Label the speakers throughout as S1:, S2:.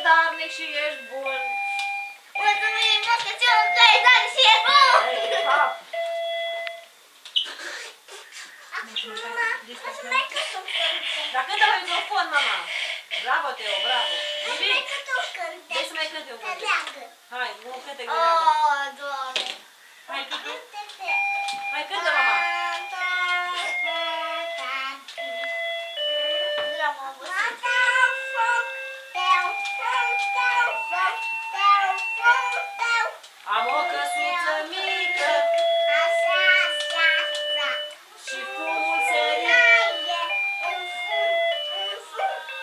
S1: zadarnic și ești bun.
S2: Mulțumim, moscățiun, că ești dar și ești bun!
S1: Dar cântă la microfon, mama. Bravo, Teo, bravo. Ibi, vrei să mai cânte un cântec? Hai, un cântec de leagă.
S2: Oh, Doamne!
S1: Hai, cântă. Hai, cântă, mama. Am o căsuță mică și fumul se ridică.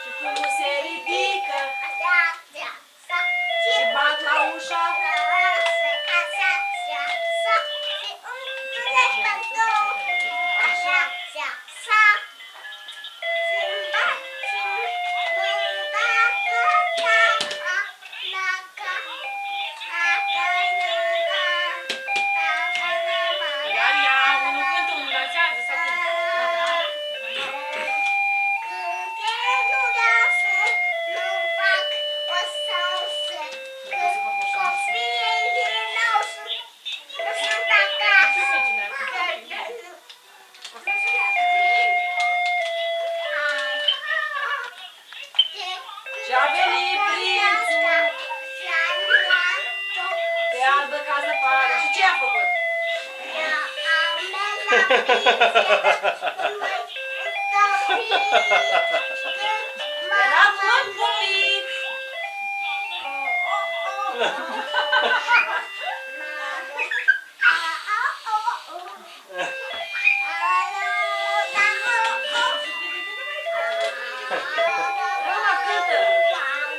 S1: Și fumul se ridică și bat la ușa. Și a venit prințul pe albă ca zăpadă. Și ce a făcut? Era bun copil.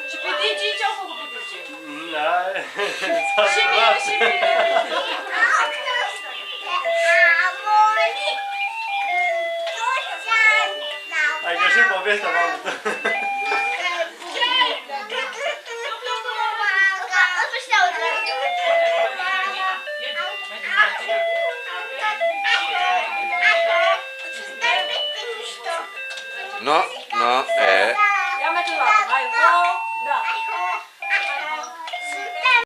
S1: Și pe Digi ce-au făcut pe Digi? Și mie și mie.
S3: Ai găsit povestea, mamă.
S4: No, no,